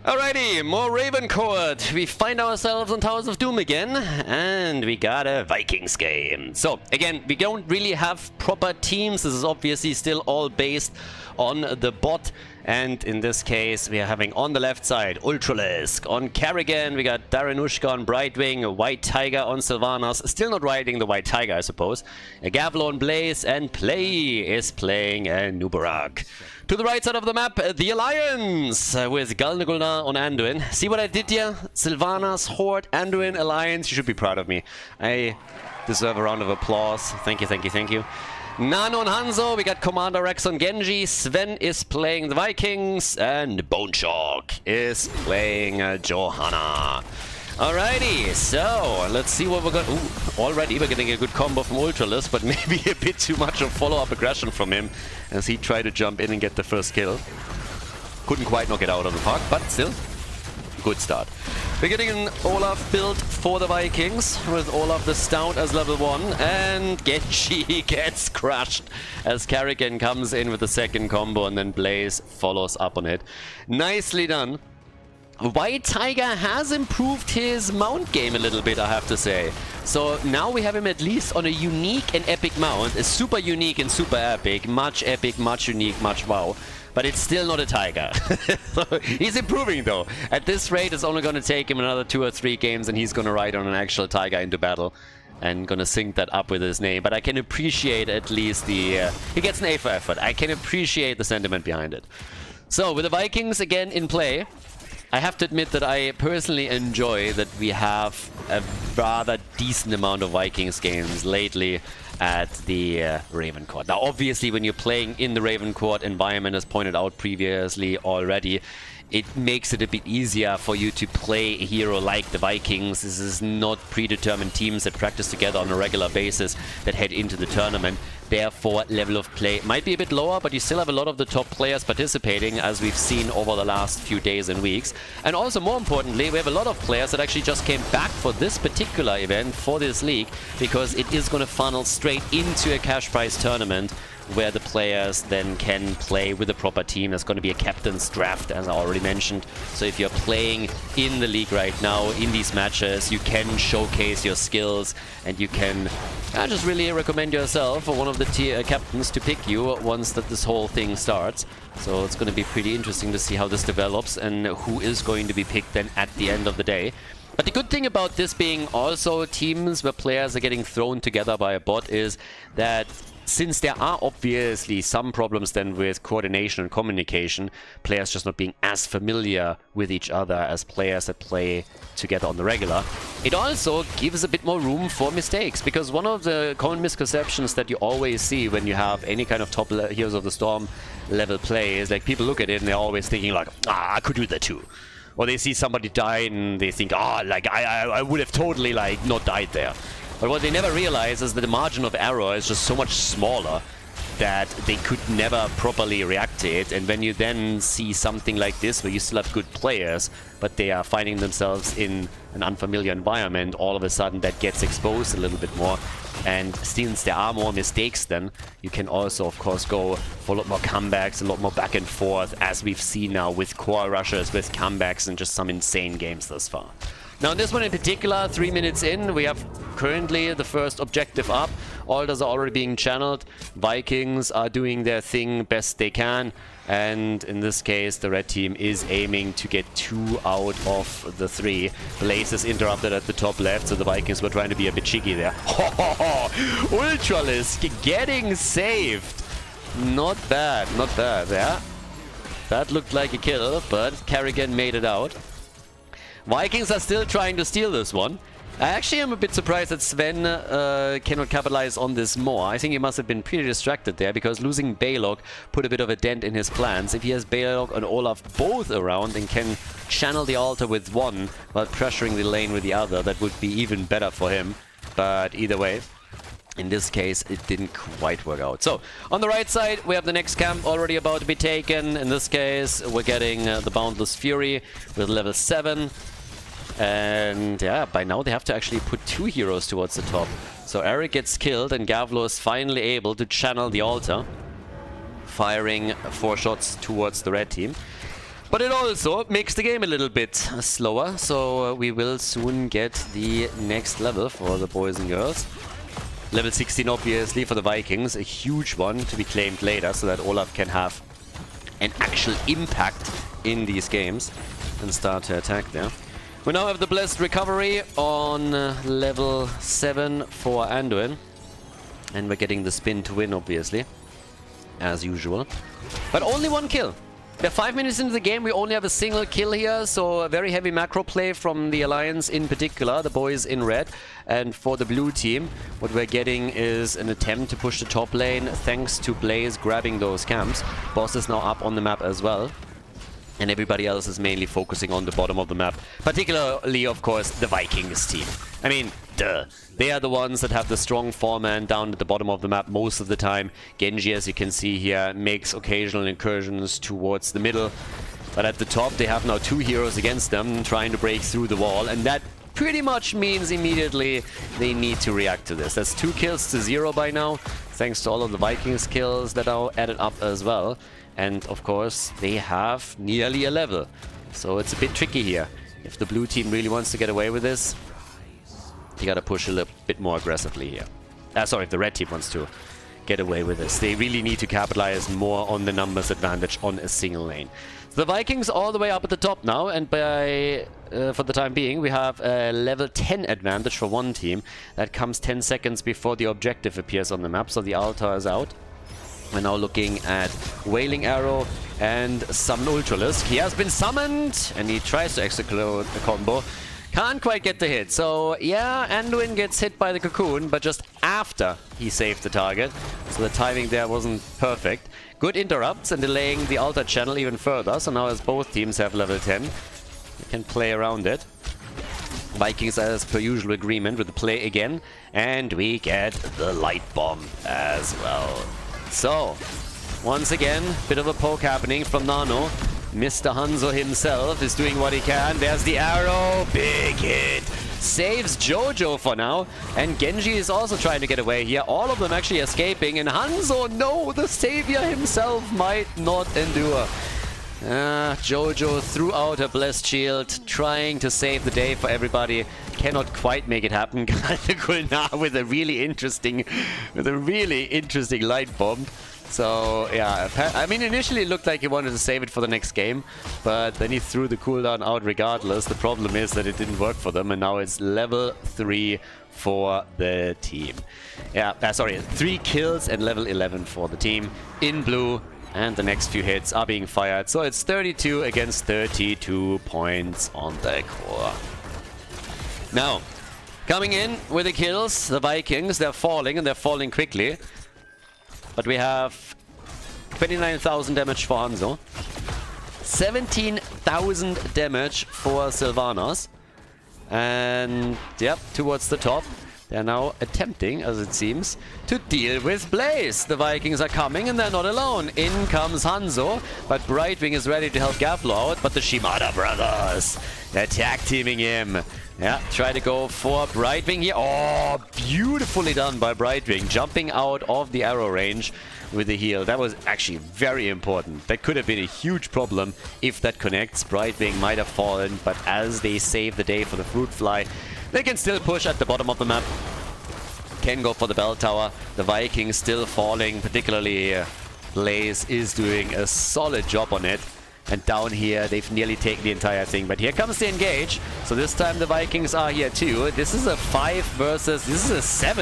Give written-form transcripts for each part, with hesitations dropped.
Alrighty, more RavenCourt. We find ourselves on Towers of Doom again, and we got a Vikings game. So, again, we don't really have proper teams. This is obviously still all based on the bot. And in this case, we are having on the left side, Ultralisk. On Kerrigan, we got Daranushka on Brightwing, White Tiger on Sylvanas. Still not riding the White Tiger, I suppose. Gavlo on Blaze, and Play is playing a Nubarak. To the right side of the map, the Alliance with Galnagulna on Anduin. See what I did here? Sylvanas, Horde, Anduin, Alliance. You should be proud of me. I deserve a round of applause. Thank you, thank you, thank you. Nan on Hanzo, we got Commander Rex on Genji, Sven is playing the Vikings, and Boneshock is playing Johanna. Alrighty, so let's see what we're going to... Ooh, already we're getting a good combo from Ultralisk, but maybe a bit too much of follow-up aggression from him as he tried to jump in and get the first kill. Couldn't quite knock it out of the park, but still, good start. We're getting an Olaf build for the Vikings with Olaf the Stout as level 1, and Genji gets crushed as Kerrigan comes in with the second combo and then Blaze follows up on it. Nicely done. White Tiger has improved his mount game a little bit, I have to say. So now we have him at least on a unique and epic mount. A super unique and super epic. Much epic, much unique, much wow. But it's still not a Tiger. So he's improving though. At this rate, it's only going to take him another 2 or 3 games and he's going to ride on an actual Tiger into battle. And going to sync that up with his name. But I can appreciate at least the... he gets an A for effort. I can appreciate the sentiment behind it. So with the Vikings again in play, I have to admit that I personally enjoy that we have a rather decent amount of Vikings games lately at the RavenCourt. Now, obviously, when you're playing in the RavenCourt environment, as pointed out previously already, it makes it a bit easier for you to play a hero like the Vikings. This is not predetermined teams that practice together on a regular basis that head into the tournament. Therefore, level of play might be a bit lower, but you still have a lot of the top players participating, as we've seen over the last few days and weeks. And also, more importantly, we have a lot of players that actually just came back for this particular event, for this league, because it is going to funnel straight into a cash prize tournament where the players then can play with a proper team. There's going to be a captain's draft, as I already mentioned. So if you're playing in the league right now, in these matches, you can showcase your skills and you can... I just really recommend yourself for one of the captains to pick you once that this whole thing starts. So it's going to be pretty interesting to see how this develops and who is going to be picked then at the end of the day. But the good thing about this being also teams where players are getting thrown together by a bot is that since there are obviously some problems then with coordination and communication, players just not being as familiar with each other as players that play together on the regular, it also gives a bit more room for mistakes. Because one of the common misconceptions that you always see when you have any kind of top Heroes of the Storm level play is like people look at it and they're always thinking like, I could do that too. Or they see somebody die and they think, like I would have totally like not died there. But what they never realize is that the margin of error is just so much smaller that they could never properly react to it. And when you then see something like this, where you still have good players, but they are finding themselves in an unfamiliar environment, all of a sudden that gets exposed a little bit more. And since there are more mistakes then, you can also, of course, go for a lot more comebacks, a lot more back and forth, as we've seen now with core rushes, with comebacks, and just some insane games thus far. Now in this one in particular, 3 minutes in, we have currently the first objective up. Alders are already being channeled. Vikings are doing their thing best they can. And in this case, the red team is aiming to get 2 out of the 3. Blaze is interrupted at the top left, so the Vikings were trying to be a bit cheeky there. Ultralisk getting saved. Not bad, not bad. Yeah, that looked like a kill, but Kerrigan made it out. Vikings are still trying to steal this one. I actually am a bit surprised that Sven cannot capitalize on this more. I think he must have been pretty distracted there, because losing Balog put a bit of a dent in his plans. If he has Balog and Olaf both around and can channel the altar with one while pressuring the lane with the other, that would be even better for him. But either way, in this case, it didn't quite work out. So, on the right side, we have the next camp already about to be taken. In this case, we're getting the Boundless Fury with level 7. And yeah, by now they have to actually put 2 heroes towards the top. So Eric gets killed and Gavlo is finally able to channel the altar, firing 4 shots towards the red team. But it also makes the game a little bit slower, so we will soon get the next level for the boys and girls. Level 16 obviously for the Vikings, a huge one to be claimed later so that Olaf can have an actual impact in these games and start to attack there. We now have the Blessed Recovery on level 7 for Anduin. And we're getting the spin to win, obviously, as usual. But only one kill. We're 5 minutes into the game, we only have a single kill here, so a very heavy macro play from the Alliance in particular, the boys in red. And for the blue team, what we're getting is an attempt to push the top lane, thanks to Blaze grabbing those camps. Boss is now up on the map as well. And everybody else is mainly focusing on the bottom of the map. Particularly, of course, the Vikings team. I mean, duh. They are the ones that have the strong foreman down at the bottom of the map most of the time. Genji, as you can see here, makes occasional incursions towards the middle. But at the top, they have now 2 heroes against them, trying to break through the wall. And that pretty much means immediately they need to react to this. That's 2 kills to 0 by now, thanks to all of the Vikings kills that are added up as well. And of course, they have nearly a level. So it's a bit tricky here. If the blue team really wants to get away with this, you gotta push a little bit more aggressively here. Sorry, if the red team wants to get away with this, they really need to capitalize more on the numbers advantage on a single lane. So the Vikings all the way up at the top now, and by for the time being, we have a level 10 advantage for one team. That comes 10 seconds before the objective appears on the map, so the altar is out. We're now looking at Wailing Arrow and Summon Ultralisk. He has been summoned, and he tries to execute a combo. Can't quite get the hit. So, yeah, Anduin gets hit by the cocoon, but just after he saved the target. So the timing there wasn't perfect. Good interrupts and delaying the altar channel even further. So now as both teams have level 10, we can play around it. Vikings, as per usual, agreement with the play again. And we get the light bomb as well. So, once again, bit of a poke happening from Nano. Mr. Hanzo himself is doing what he can. There's the arrow. Big hit. Saves Jojo for now. And Genji is also trying to get away here. All of them actually escaping. And Hanzo, no, the savior himself might not endure. Jojo threw out her blessed shield, trying to save the day for everybody. Cannot quite make it happen. Gulnar with a really interesting light bomb. So yeah, I mean, initially it looked like he wanted to save it for the next game, but then he threw the cooldown out regardless. The problem is that it didn't work for them, and now it's level 3 for the team. Yeah, sorry, 3 kills and level 11 for the team in blue. And the next few hits are being fired. So it's 32 against 32 points on the core. Now, coming in with the kills, the Vikings, they're falling, and they're falling quickly. But we have 29,000 damage for Hanzo. 17,000 damage for Sylvanas. And, yep, towards the top. They're now attempting, as it seems, to deal with Blaze. The Vikings are coming, and they're not alone. In comes Hanzo, but Brightwing is ready to help Gaflo out, but the Shimada brothers, they're tag teaming him. Yeah, try to go for Brightwing here. Oh, beautifully done by Brightwing, jumping out of the arrow range with the heal. That was actually very important. That could have been a huge problem if that connects. Brightwing might have fallen, but as they save the day for the Fruit Fly, they can still push at the bottom of the map. Can go for the bell tower. The Vikings still falling, particularly Blaze is doing a solid job on it. And down here, they've nearly taken the entire thing. But here comes the engage. So this time the Vikings are here too. This is a 7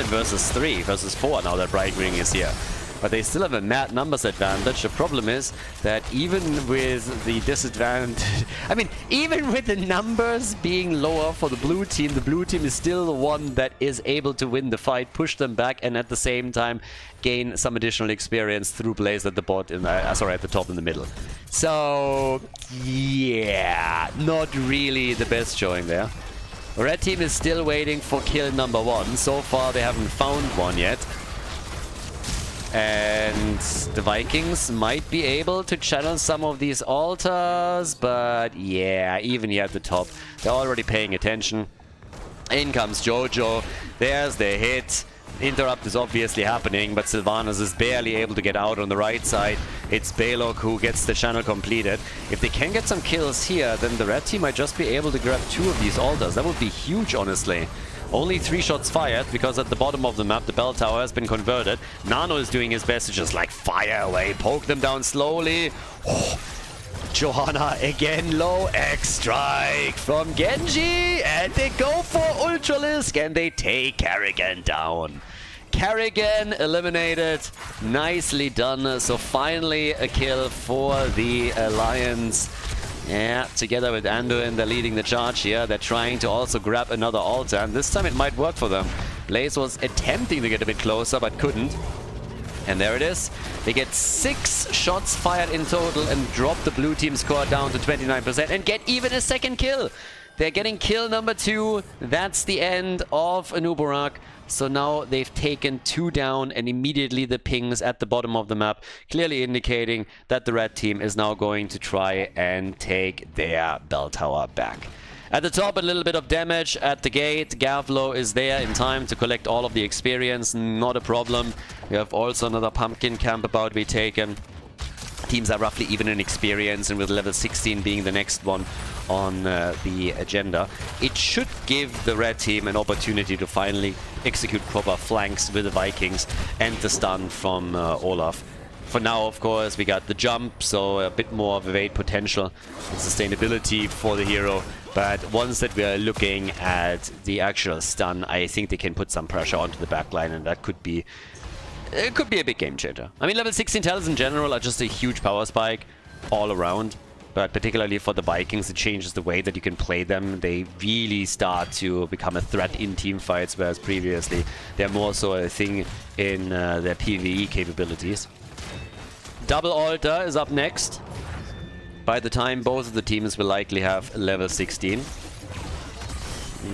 versus 3 versus 4 now that Brightwing is here. But they still have a mad numbers advantage. The problem is that even with the disadvantage... I mean, even with the numbers being lower for the blue team is still the one that is able to win the fight, push them back, and at the same time gain some additional experience through Blaze at the bot in at the top in the middle. So, yeah, not really the best showing there. The red team is still waiting for kill number 1. So far, they haven't found one yet. And the Vikings might be able to channel some of these altars, but yeah, even here at the top, they're already paying attention. In comes Jojo. There's the hit. interrupt is obviously happening, but Sylvanas is barely able to get out on the right side. It's Balog who gets the channel completed. If they can get some kills here, then the red team might just be able to grab 2 of these altars. That would be huge, honestly. Only 3 shots fired, because at the bottom of the map, the bell tower has been converted. Nano is doing his best to just, like, fire away, poke them down slowly. Oh. Johanna again low, X-Strike from Genji, and they go for Ultralisk, and they take Kerrigan down. Kerrigan eliminated, nicely done. So finally a kill for the Alliance. Yeah, together with Anduin, they're leading the charge here. They're trying to also grab another altar, and this time it might work for them. Blaze was attempting to get a bit closer, but couldn't. And there it is. They get 6 shots fired in total and drop the blue team score down to 29% and get even a second kill. They're getting kill number 2. That's the end of Anubarak. So now they've taken 2 down, and immediately the pings at the bottom of the map, clearly indicating that the red team is now going to try and take their bell tower back. At the top, a little bit of damage at the gate. Gavlo is there in time to collect all of the experience. Not a problem. We have also another pumpkin camp about to be taken. Teams are roughly even in experience, and with level 16 being the next one on the agenda, it should give the red team an opportunity to finally execute proper flanks with the Vikings and the stun from Olaf. For now, of course, we got the jump, so a bit more of evade potential and sustainability for the hero. But once that we are looking at the actual stun, I think they can put some pressure onto the backline, and that could be... It could be a big game changer. I mean, level 16 tells in general are just a huge power spike all around. But particularly for the Vikings, it changes the way that you can play them. They really start to become a threat in team fights, whereas previously they're more so a thing in their PvE capabilities. Double altar is up next. By the time both of the teams will likely have level 16.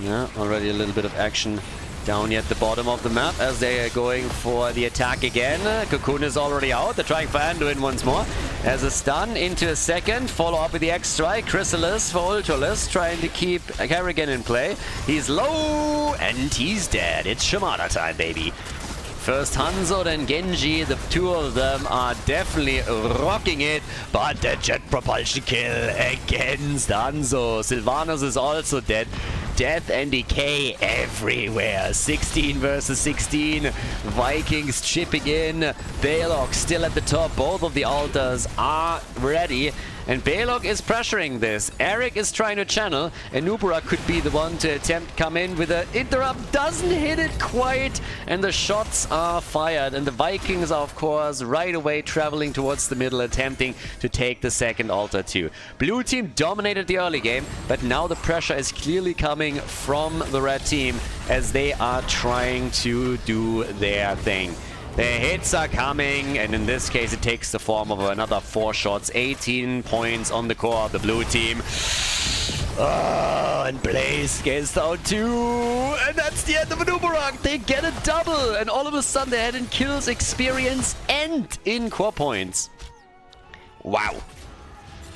Yeah, already a little bit of action down here at the bottom of the map as they are going for the attack again. Cocoon is already out. They're trying for Anduin once more. As a stun into a second. Follow up with the X-Strike. Chrysalis for Ultralisk, trying to keep Kerrigan in play. He's low and he's dead. It's Shimada time, baby. First Hanzo, then Genji. The 2 of them are definitely rocking it. But the jet propulsion kill against Hanzo. Sylvanas is also dead. Death and decay everywhere. 16 versus 16. Vikings chipping in. Balog still at the top. Both of the altars are ready. And Balog is pressuring this. Eric is trying to channel. Anubra could be the one to attempt come in with an interrupt. Doesn't hit it quite. And the shots are fired. And the Vikings are, of course, right away traveling towards the middle, attempting to take the second altar too. Blue team dominated the early game, but now the pressure is clearly coming from the red team as they are trying to do their thing. The hits are coming, and in this case it takes the form of another 4 shots. 18 points on the core of the blue team. Oh, and Blaze gets down too. And that's the end of Anubarak. They get a double, and all of a sudden they're in kills, experience, and in core points. Wow.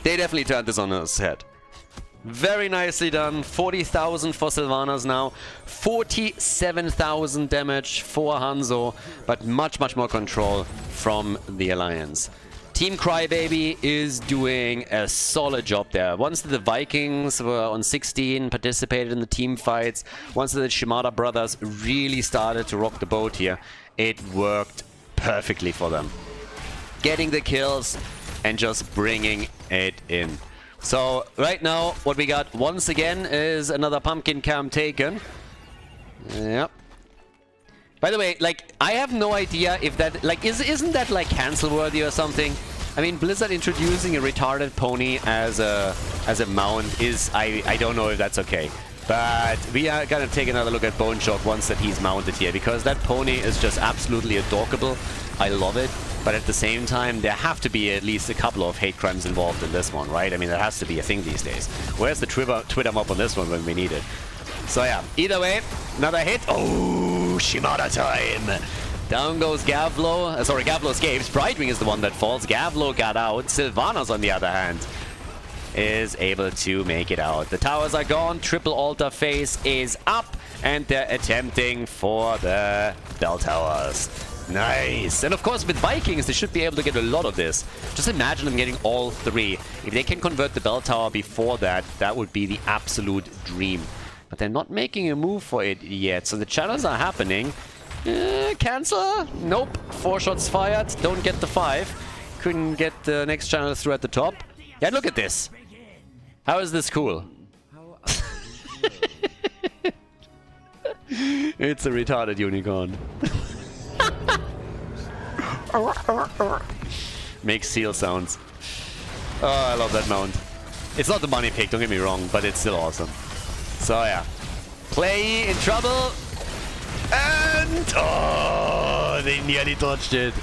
They definitely turned this on its head. Very nicely done. 40,000 for Sylvanas now. 47,000 damage for Hanzo. But much, much more control from the Alliance. Team Crybaby is doing a solid job there. Once the Vikings were on 16, participated in the team fights, once the Shimada brothers really started to rock the boat here, it worked perfectly for them. Getting the kills and just bringing it in. So right now what we got once again is another pumpkin camp taken. Yep. By the way, like, I have no idea if that, like, isn't that like cancel worthy or something? I mean, Blizzard introducing a retarded pony as a mount is, I don't know if that's okay. But we are gonna take another look at Bone Shock once that he's mounted here, because that pony is just absolutely adorable. I love it. But at the same time, there have to be at least a couple of hate crimes involved in this one, right? I mean, that has to be a thing these days. Where's the Twitter mob on this one when we need it? So yeah, either way, another hit. Oh, Shimada time. Down goes Gavlo. Sorry, Gavlo escapes. Brightwing is the one that falls. Gavlo got out. Sylvanas, on the other hand, is able to make it out. The towers are gone, triple altar phase is up, and they're attempting for the bell towers. Nice! And of course with Vikings they should be able to get a lot of this. Just imagine them getting all three. If they can convert the bell tower before that, that would be the absolute dream. But they're not making a move for it yet, so the channels are happening. Cancel? Nope. 4 shots fired, don't get the 5. Couldn't get the next channel through at the top. Yeah, look at this. How is this cool? It's a retarded unicorn. Makes seal sounds. Oh, I love that mount. It's not the money pick, don't get me wrong, but it's still awesome. So yeah. Play in trouble. And oh, they nearly dodged it.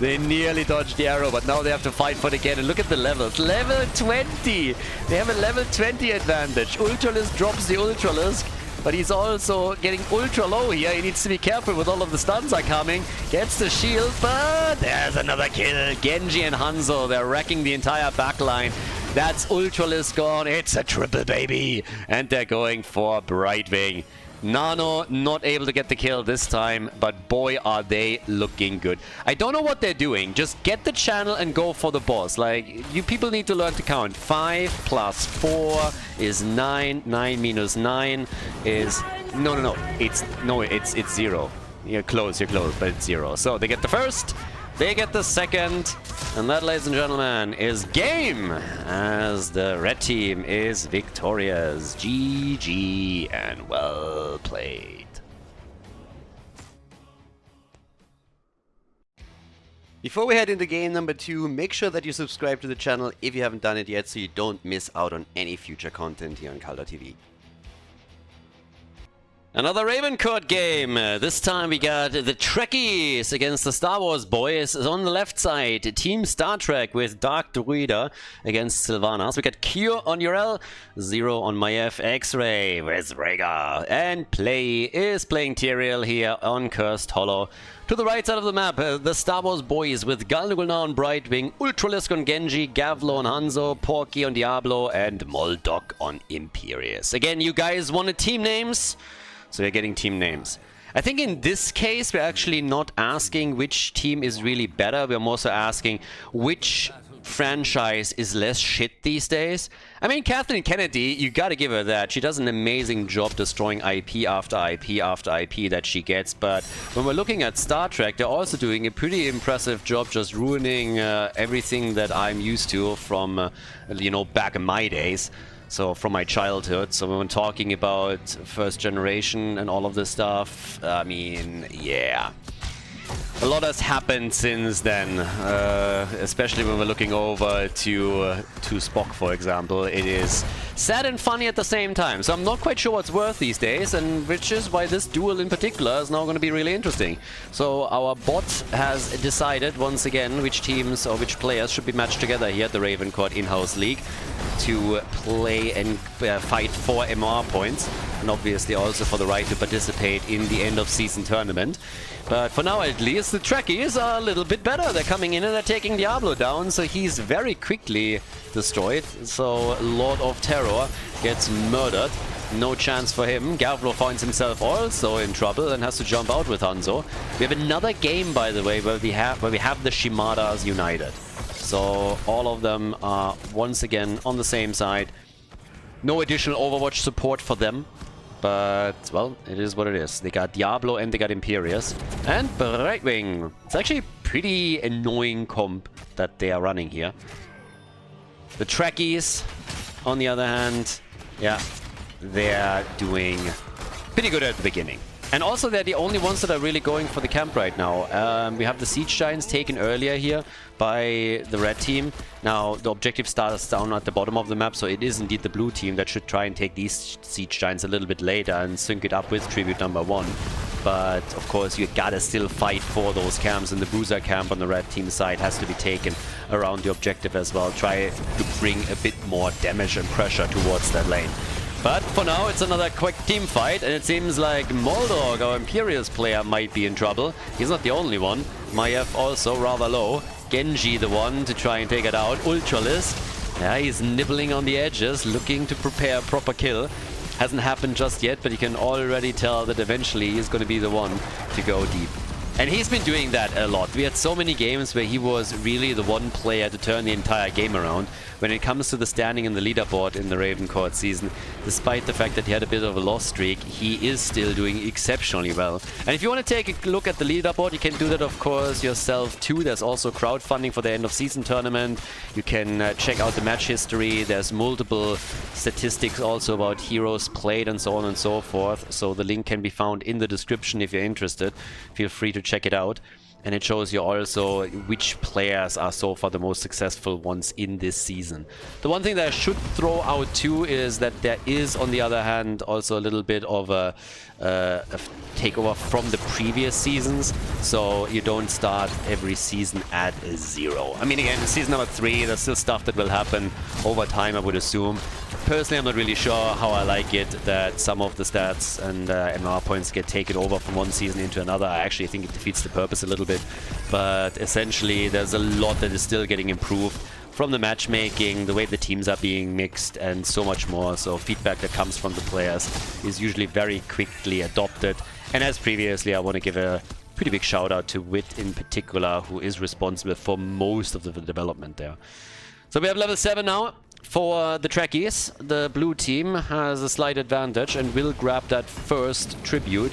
They nearly dodged the arrow, but now they have to fight for it again. And look at the levels. Level 20! They have a level 20 advantage. Ultralisk drops the Ultralisk, but he's also getting ultra low here. He needs to be careful with all of the stuns are coming. Gets the shield, but there's another kill. Genji and Hanzo, they're wrecking the entire backline. That's Ultralisk gone. It's a triple, baby. And they're going for Brightwing. Nano not able to get the kill this time, but boy are they looking good. I don't know what they're doing. Just get the channel and go for the boss. Like, you people need to learn to count. 5 plus 4 is 9. 9 minus 9 is... No. It's 0. You're close, but it's 0. So they get the first, they get the second, and that, ladies and gentlemen, is game, as the red team is victorious. GG and well played. Before we head into game number 2, make sure that you subscribe to the channel if you haven't done it yet, so you don't miss out on any future content here on Khaldor TV. Another RavenCourt game. This time we got the Trekkies against the Star Wars boys. On the left side, Team Star Trek with Dark Druida against Sylvanas. We got Cure on Urel, Zero on Maiev, X-Ray with Rhaegar, and Play is playing Tyrael here on Cursed Hollow. To the right side of the map, the Star Wars boys with Galnugulna on Brightwing, Ultralisk on Genji, Gavlo on Hanzo, Porky on Diablo, and Moldok on Imperius. Again, you guys wanted team names? So you're getting team names. I think in this case, we're actually not asking which team is really better. We're more so asking which franchise is less shit these days. I mean, Kathleen Kennedy, you gotta give her that. She does an amazing job destroying IP after IP after IP that she gets. But when we're looking at Star Trek, they're also doing a pretty impressive job just ruining everything that I'm used to from, you know, back in my days. So from my childhood. So when we're talking about first generation and all of this stuff, I mean, yeah. A lot has happened since then, especially when we're looking over to Spock, for example. It is sad and funny at the same time, so I'm not quite sure what's worth these days, and which is why this duel in particular is now going to be really interesting. So our bot has decided once again which teams or which players should be matched together here at the RavenCourt in-house league to play and fight for MR points, and obviously also for the right to participate in the end of season tournament. But for now at least, the Trekkies are a little bit better. They're coming in and they're taking Diablo down, so he's very quickly destroyed. So Lord of Terror gets murdered. No chance for him. Gavlo finds himself also in trouble and has to jump out with Hanzo. We have another game, by the way, where we have the Shimadas united. So all of them are once again on the same side. No additional Overwatch support for them. But, well, it is what it is. They got Diablo and they got Imperius. And Brightwing. It's actually a pretty annoying comp that they are running here. The Trekkies, on the other hand, yeah, they're doing pretty good at the beginning. And also, they're the only ones that are really going for the camp right now. We have the Siege Giants taken earlier here by the red team. Now, the objective starts down at the bottom of the map, so it is indeed the blue team that should try and take these Siege Giants a little bit later and sync it up with Tribute number 1. But, of course, you gotta still fight for those camps, and the Bruiser camp on the red team side has to be taken around the objective as well. Try to bring a bit more damage and pressure towards that lane. But for now, it's another quick team fight, and it seems like Moldog, our Imperius player, might be in trouble. He's not the only one. Maiev also rather low. Genji the one to try and take it out. Ultralisk Yeah, he's nibbling on the edges, looking to prepare a proper kill. Hasn't happened just yet, but you can already tell that eventually he's going to be the one to go deep. And he's been doing that a lot. We had so many games where he was really the one player to turn the entire game around. When it comes to the standing in the leaderboard in the RavenCourt season, despite the fact that he had a bit of a loss streak, he is still doing exceptionally well. And if you want to take a look at the leaderboard, you can do that, of course, yourself too. There's also crowdfunding for the end of season tournament. You can check out the match history. There's multiple statistics also about heroes played and so on and so forth. So the link can be found in the description if you're interested. Feel free to check it out. And it shows you also which players are so far the most successful ones in this season. The one thing that I should throw out too is that there is, on the other hand, also a little bit of a takeover from the previous seasons. So you don't start every season at a 0. I mean, again, season number 3, there's still stuff that will happen over time, I would assume. Personally, I'm not really sure how I like it that some of the stats and MR points get taken over from one season into another. I actually think it defeats the purpose a little bit. But essentially, there's a lot that is still getting improved from the matchmaking, the way the teams are being mixed, and so much more. So feedback that comes from the players is usually very quickly adopted. And as previously, I want to give a pretty big shout out to Wit in particular, who is responsible for most of the development there. So we have level 7 now. For the Trekkies, the blue team has a slight advantage and will grab that first tribute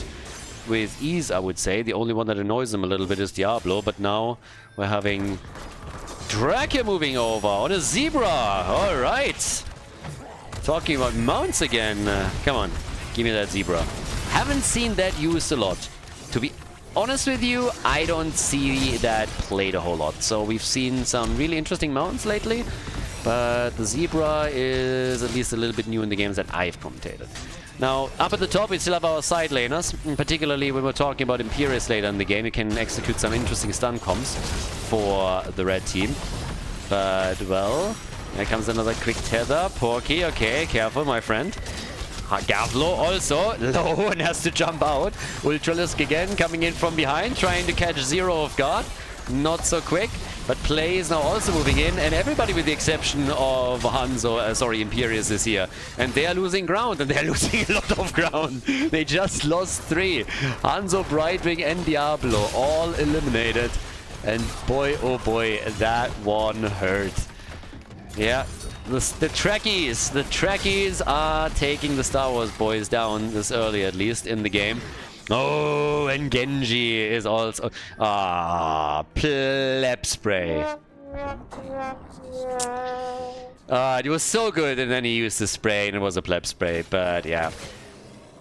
with ease, I would say. The only one that annoys them a little bit is Diablo, but now we're having Drake moving over on a Zebra. All right. Talking about mounts again. Come on, give me that Zebra. Haven't seen that used a lot. To be honest with you, I don't see that played a whole lot. So we've seen some really interesting mounts lately. But the Zebra is at least a little bit new in the games that I've commentated. Now, up at the top, we still have our side laners. Particularly when we're talking about Imperius later in the game, you can execute some interesting stun comps for the red team. But, well, here comes another quick tether. Porky, okay, careful, my friend. Gavlo also low and has to jump out. Ultralisk again coming in from behind, trying to catch Zero off guard. Not so quick. But Play is now also moving in, and everybody with the exception of Imperius is here. And they are losing ground, and they're losing a lot of ground. They just lost 3. Hanzo, Brightwing, and Diablo all eliminated. And boy, oh boy, that one hurt. Yeah, the Trekkies are taking the Star Wars boys down this early, at least, in the game. Oh, and Genji is also... pleb spray. It was so good, and then he used the spray, and it was a pleb spray, but yeah.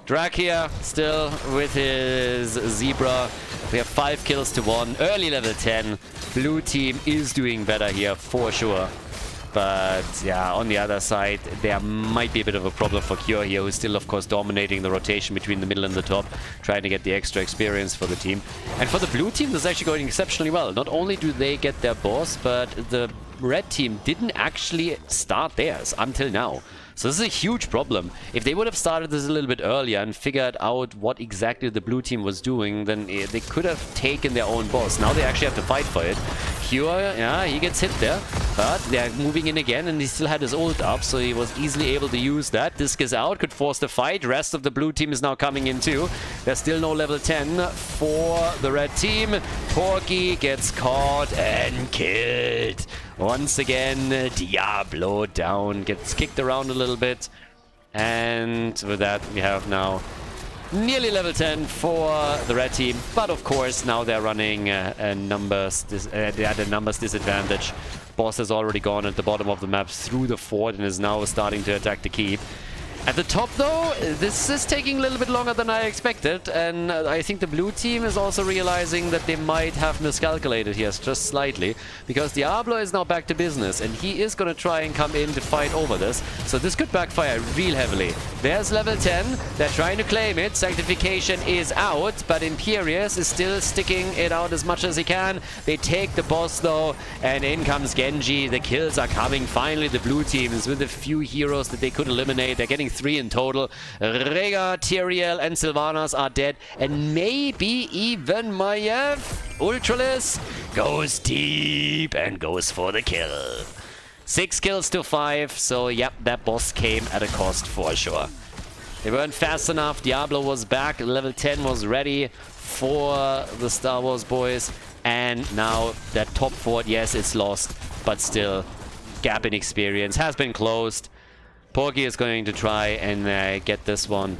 Drak here, still with his Zebra. We have 5 kills to 1, early level 10. Blue team is doing better here, for sure. But yeah, on the other side, there might be a bit of a problem for Cure here, who's still, of course, dominating the rotation between the middle and the top, trying to get the extra experience for the team. And for the blue team, this is actually going exceptionally well. Not only do they get their boss, but the red team didn't actually start theirs until now. So this is a huge problem. If they would have started this a little bit earlier and figured out what exactly the blue team was doing, then they could have taken their own boss. Now they actually have to fight for it. Cure, yeah, he gets hit there, but they're moving in again, and he still had his ult up, so he was easily able to use that. Disc is out, could force the fight. Rest of the blue team is now coming in too. There's still no level 10 for the red team. Porky gets caught and killed. Once again, Diablo down, gets kicked around a little bit. And with that, we have now nearly level 10 for the red team. But of course, now they're running a numbers disadvantage. Boss has already gone at the bottom of the map through the fort and is now starting to attack the keep. At the top, though, this is taking a little bit longer than I expected, and I think the blue team is also realizing that they might have miscalculated here just slightly, because Diablo is now back to business, and he is going to try and come in to fight over this, so this could backfire real heavily. There's level 10, they're trying to claim it, Sanctification is out, but Imperius is still sticking it out as much as he can. They take the boss, though, and in comes Genji. The kills are coming. Finally, the blue team is with a few heroes that they could eliminate. They're getting 3 in total. Rega, Tyrael, and Sylvanas are dead. And maybe even Maiev. Ultralis goes deep and goes for the kill. 6 kills to 5, so yep, that boss came at a cost for sure. They weren't fast enough. Diablo was back. Level 10 was ready for the Star Wars boys. And now that top fort, yes, it's lost, but still, gap in experience has been closed. Porky is going to try and get this one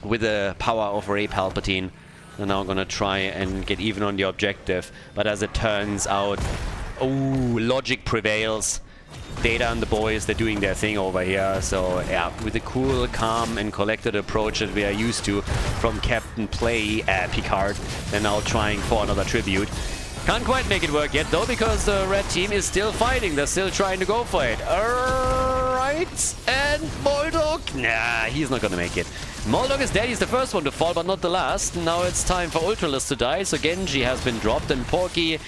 with the power of Rey Palpatine. They're now going to try and get even on the objective. But as it turns out, logic prevails. Data and the boys, they're doing their thing over here. So yeah, with the cool, calm and collected approach that we are used to from Captain Picard, they're now trying for another tribute. Can't quite make it work yet though, because the red team is still fighting. They're still trying to go for it. Alright, and Moldog, nah, he's not gonna make it. Moldog is dead. He's the first one to fall, but not the last. Now it's time for Ultralisk to die, so Genji has been dropped, and Porky,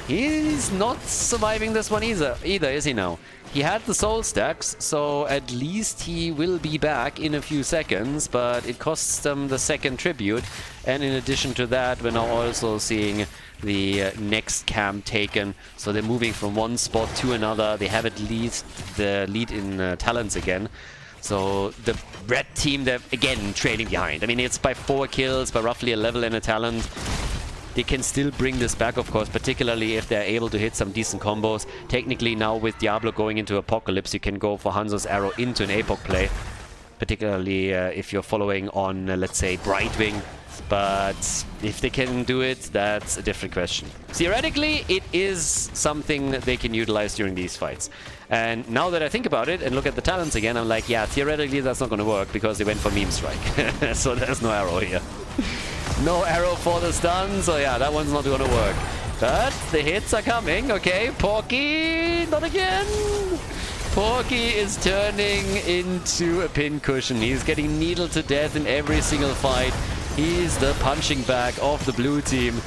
he's not surviving this one either, is he now? He had the soul stacks, so at least he will be back in a few seconds, but it costs them the second tribute. And in addition to that, we're now also seeing the next camp taken. So they're moving from one spot to another. They have at least the lead in talents again. So the red team, they're again trailing behind. I mean, it's by 4 kills, by roughly a level and a talent. They can still bring this back, of course, particularly if they're able to hit some decent combos. Technically, now with Diablo going into Apocalypse, you can go for Hanzo's arrow into an APOC play. Particularly if you're following on, let's say, Brightwing. But if they can do it, that's a different question. Theoretically, it is something that they can utilize during these fights. And now that I think about it and look at the talents again, I'm like, yeah, theoretically that's not going to work because they went for Meme Strike. So there's no arrow here. No arrow for the stun, so yeah, that one's not going to work. But the hits are coming, okay. Porky, not again. Porky is turning into a pincushion. He's getting needled to death in every single fight. He's the punching bag of the blue team.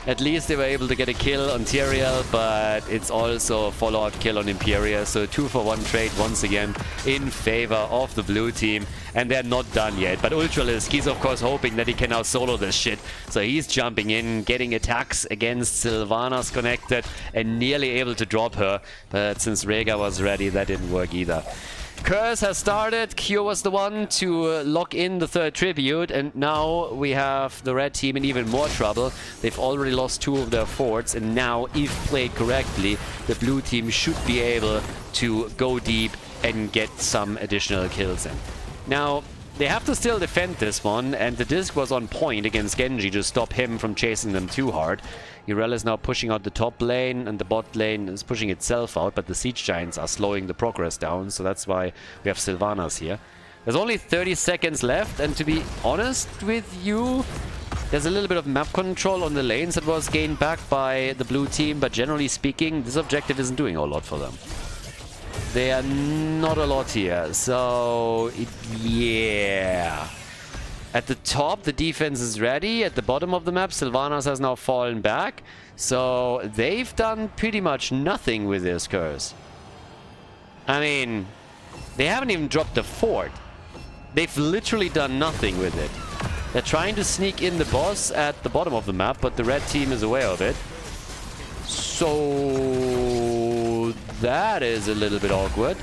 At least they were able to get a kill on Tyrael, but it's also a follow-out kill on Imperia. So 2-for-1 trade once again in favor of the blue team. And they're not done yet. But Ultralisk, he's of course hoping that he can now solo this shit. So he's jumping in, getting attacks against Sylvanas connected, and nearly able to drop her. But since Rhaegar was ready, that didn't work either. Curse has started. Q was the one to lock in the third tribute, and now we have the red team in even more trouble. They've already lost 2 of their forts, and now, if played correctly, the blue team should be able to go deep and get some additional kills in. Now, they have to still defend this one, and the disc was on point against Genji to stop him from chasing them too hard. Urel is now pushing out the top lane, and the bot lane is pushing itself out, but the Siege Giants are slowing the progress down, so that's why we have Sylvanas here. There's only 30 seconds left, and to be honest with you, there's a little bit of map control on the lanes that was gained back by the blue team, but generally speaking, this objective isn't doing a lot for them. They are not a lot here, so yeah. At the top, the defense is ready. At the bottom of the map, Sylvanas has now fallen back. So they've done pretty much nothing with this curse. I mean, they haven't even dropped the fort. They've literally done nothing with it. They're trying to sneak in the boss at the bottom of the map, but the red team is aware of it. So that is a little bit awkward.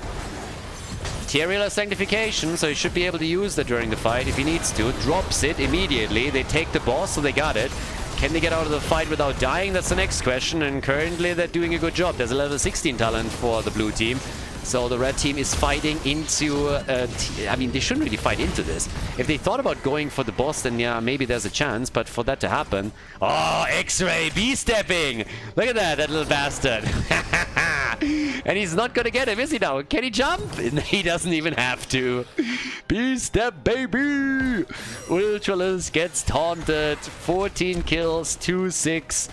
Tyrael has Sanctification, so he should be able to use that during the fight if he needs to. Drops it immediately. They take the boss, so they got it. Can they get out of the fight without dying? That's the next question, and currently they're doing a good job. There's a level 16 talent for the blue team. So the red team is fighting into... I mean, they shouldn't really fight into this. If they thought about going for the boss, then yeah, maybe there's a chance. But for that to happen... Oh, X-Ray B-stepping! Look at that little bastard. And he's not gonna get him, is he now? Can he jump? He doesn't even have to. B-step, baby! Ultralisk gets taunted. 14 kills, 2-6.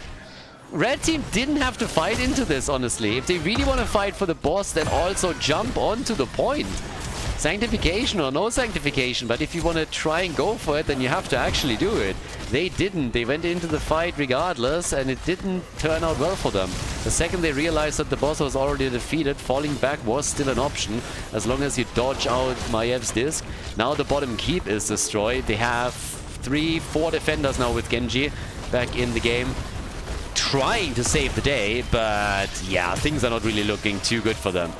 Red team didn't have to fight into this, honestly. If they really want to fight for the boss, then also jump onto the point. Sanctification or no sanctification, but if you want to try and go for it, then you have to actually do it. They didn't. They went into the fight regardless, and it didn't turn out well for them. The second they realized that the boss was already defeated, falling back was still an option, as long as you dodge out Maev's disc. Now the bottom keep is destroyed. They have 3-4 defenders now with Genji back in the game. trying to save the day, but yeah, things are not really looking too good for them.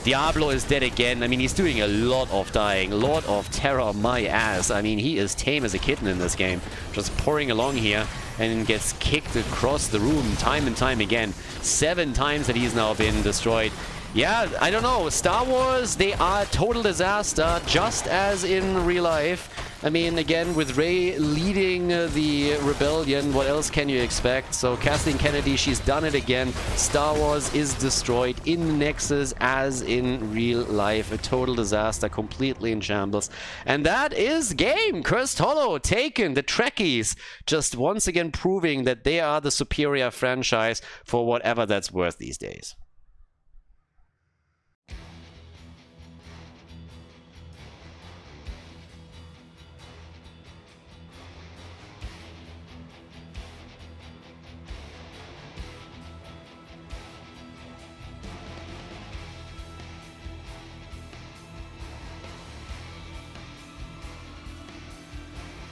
Diablo is dead again. I mean, he's doing a lot of dying, a lot of terror on my ass. I mean, he is tame as a kitten in this game. Just pouring along here and gets kicked across the room time and time again. 7 times that he's now been destroyed. Yeah, I don't know. Star Wars, they are a total disaster, just as in real life. I mean, again, with Rey leading the rebellion, what else can you expect? So Kathleen Kennedy, she's done it again. Star Wars is destroyed in the Nexus as in real life. A total disaster, completely in shambles. And that is game. Cursed Hollow taken. The Trekkies just once again proving that they are the superior franchise for whatever that's worth these days.